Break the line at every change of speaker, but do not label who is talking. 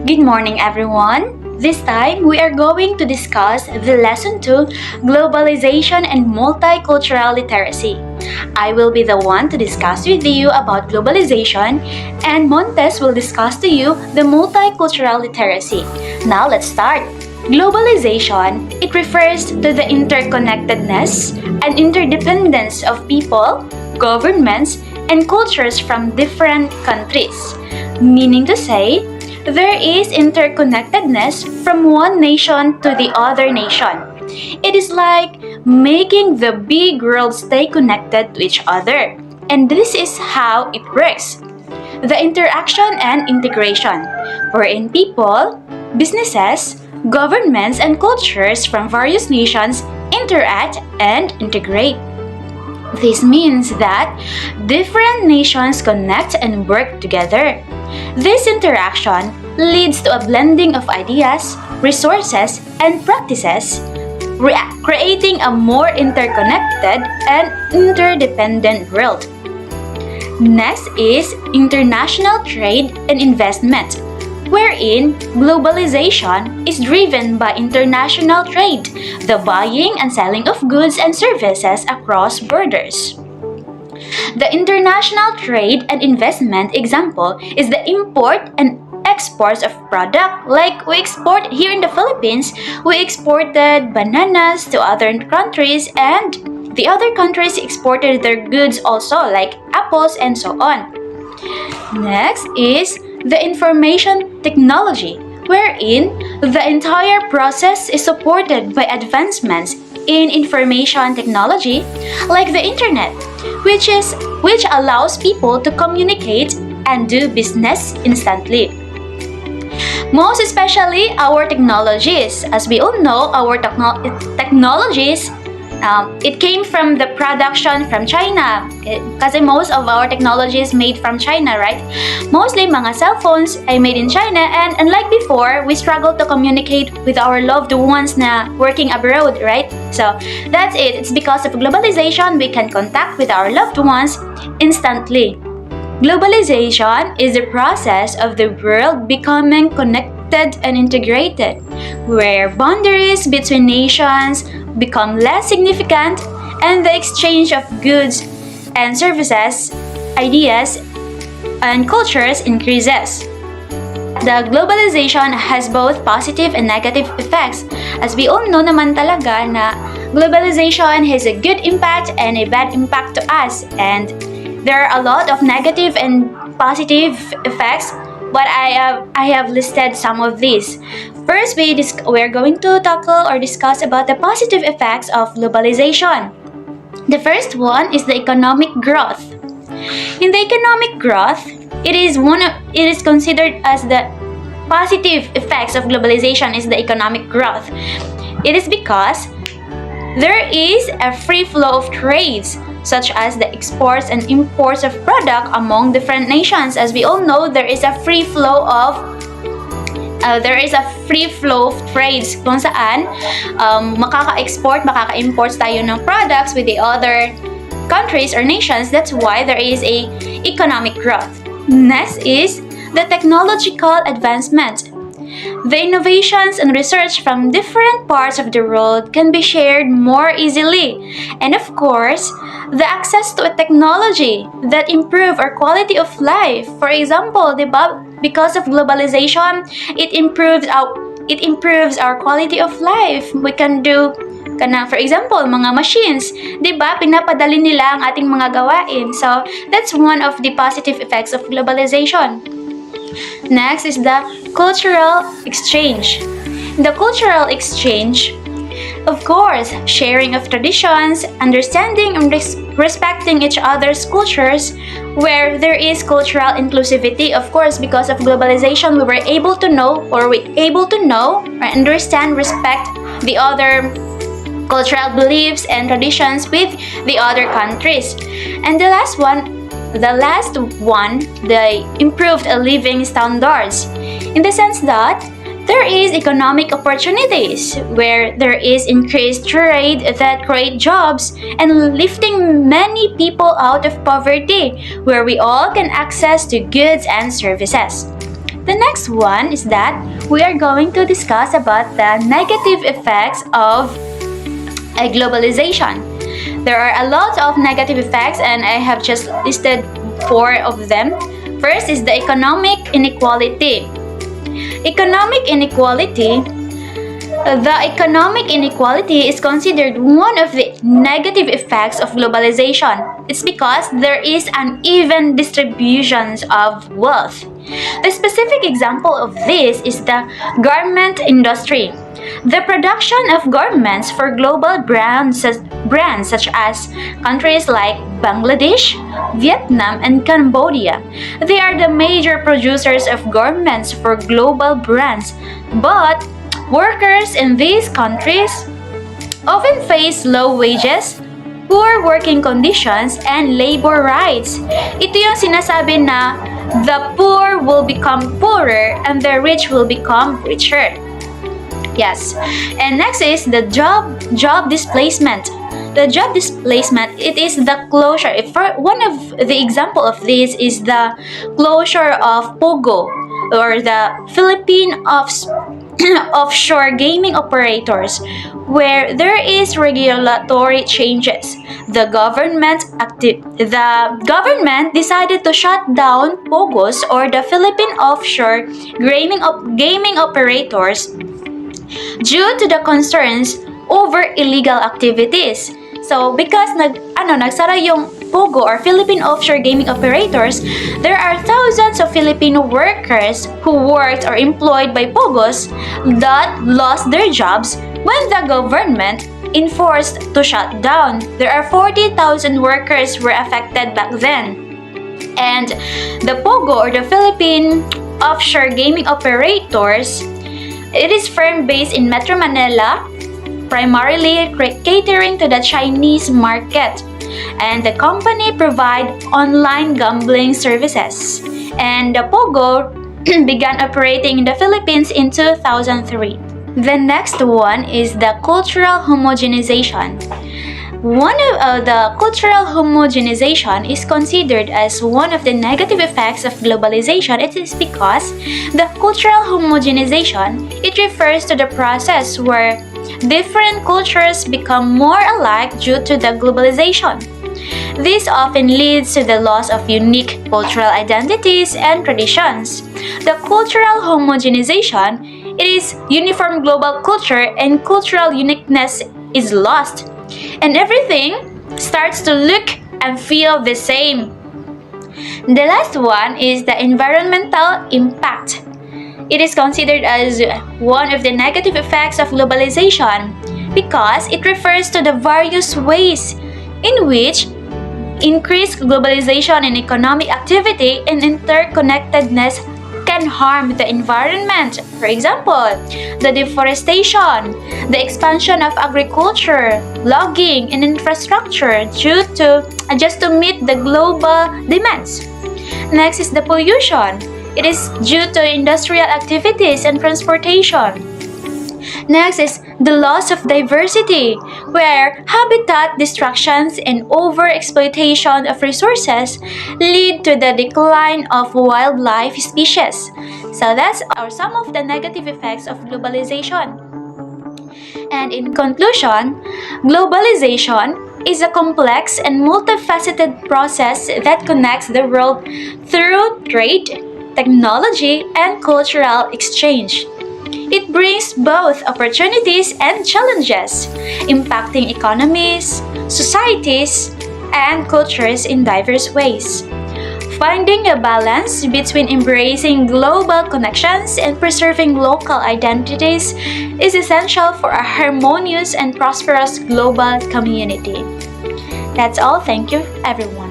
Good morning, everyone. This time, we are going to discuss the Lesson 2, Globalization and Multicultural Literacy. I will be the one to discuss with you about globalization, and Montes will discuss to you the multicultural literacy. Now, let's start. Globalization, it refers to the interconnectedness and interdependence of people, governments, and cultures from different countries. Meaning to say, there is interconnectedness from one nation to the other nation. It is like making the big world stay connected to each other. And this is how it works. The interaction and integration, wherein people, businesses, governments, and cultures from various nations interact and integrate. This means that different nations connect and work together. This interaction leads to a blending of ideas, resources, and practices, creating a more interconnected and interdependent world. Next is international trade and investment, wherein globalization is driven by international trade, the buying and selling of goods and services across borders. The international trade and investment example is the import and exports of product. Like we export here in the Philippines, we exported bananas to other countries, and the other countries exported their goods also, like apples and so on. Next is the information technology, wherein the entire process is supported by advancements in information technology like the internet, which allows people to communicate and do business instantly. Most especially our technologies. As we all know, our technologies it came from the production from China. Kasi most of our technology is made from China, right? Mostly mga cell phones ay made in China, and unlike before, we struggle to communicate with our loved ones na working abroad, right? So that's it. It's because of globalization, we can contact with our loved ones instantly. Globalization is the process of the world becoming connected and integrated, where boundaries between nations become less significant and the exchange of goods and services, ideas, and cultures increases. The globalization has both positive and negative effects. As we all know naman talaga na globalization has a good impact and a bad impact to us, and there are a lot of negative and positive effects, but I have listed some of these. First, we're going to tackle or discuss about the positive effects of globalization. The first one is the economic growth. In the economic growth, it is considered as the positive effects of globalization is the economic growth. It is because there is a free flow of trades, such as the exports and imports of product among different nations. As we all know, there is a free flow of trades kung saan makaka-export, makaka-import tayo ng products with the other countries or nations. That's why there is a economic growth. Next is the technological advancement. The innovations and research from different parts of the world can be shared more easily. And of course, the access to a technology that improve our quality of life. For example, because of globalization, it improves our quality of life. We can do for example, mga machines, 'di ba? Pinapadali nila ang ating mga gawain. So, that's one of the positive effects of globalization. Next is the cultural exchange. The cultural exchange, of course, sharing of traditions, understanding and respecting each other's cultures, where there is cultural inclusivity. Of course, because of globalization, we were able to know or understand, respect the other cultural beliefs and traditions with the other countries. And the last one, the improved living standards, in the sense that there is economic opportunities where there is increased trade that create jobs and lifting many people out of poverty, where we all can access to goods and services. The next one is that we are going to discuss about the negative effects of globalization. There are a lot of negative effects and I have just listed 4 of them. First is the economic inequality. The economic inequality is considered one of the negative effects of globalization. It's because there is uneven distributions of wealth. A specific example of this is the garment industry. The production of garments for global brands such as countries like Bangladesh, Vietnam, and Cambodia. They are the major producers of garments for global brands, but workers in these countries often face low wages, poor working conditions, and labor rights. Ito yung sinasabi na the poor will become poorer and the rich will become richer. Yes. And next is the job displacement. The job displacement, it is the closure. One of the example of this is the closure of POGO or the Philippine offshore gaming operators, where there is regulatory changes. The government decided to shut down POGOs or the Philippine offshore gaming operators due to the concerns over illegal activities. So because nagsara yung POGO or Philippine Offshore Gaming Operators, there are thousands of Filipino workers who worked or employed by POGOs that lost their jobs when the government enforced to shut down. There are 40,000 workers were affected back then. And the POGO or the Philippine Offshore Gaming Operators, it is firm based in Metro Manila, primarily catering to the Chinese market. And the company provide online gambling services. And the POGO began operating in the Philippines in 2003. The next one is the cultural homogenization. The cultural homogenization is considered as one of the negative effects of globalization. It is because the cultural homogenization, it refers to the process where different cultures become more alike due to the globalization. This often leads to the loss of unique cultural identities and traditions. The cultural homogenization, it is uniform global culture and cultural uniqueness is lost, and everything starts to look and feel the same. The last one is the environmental impact. It is considered as one of the negative effects of globalization because it refers to the various ways in which increased globalization and economic activity and interconnectedness can harm the environment. For example, the deforestation, the expansion of agriculture, logging, and infrastructure just to meet the global demands. Next is the pollution. It is due to industrial activities and transportation. Next is the loss of diversity, where habitat destructions and overexploitation of resources lead to the decline of wildlife species. So that's some of the negative effects of globalization. And in conclusion, globalization is a complex and multifaceted process that connects the world through trade, technology, and cultural exchange. It brings both opportunities and challenges, impacting economies, societies, and cultures in diverse ways. Finding a balance between embracing global connections and preserving local identities is essential for a harmonious and prosperous global community. That's all. Thank you, everyone.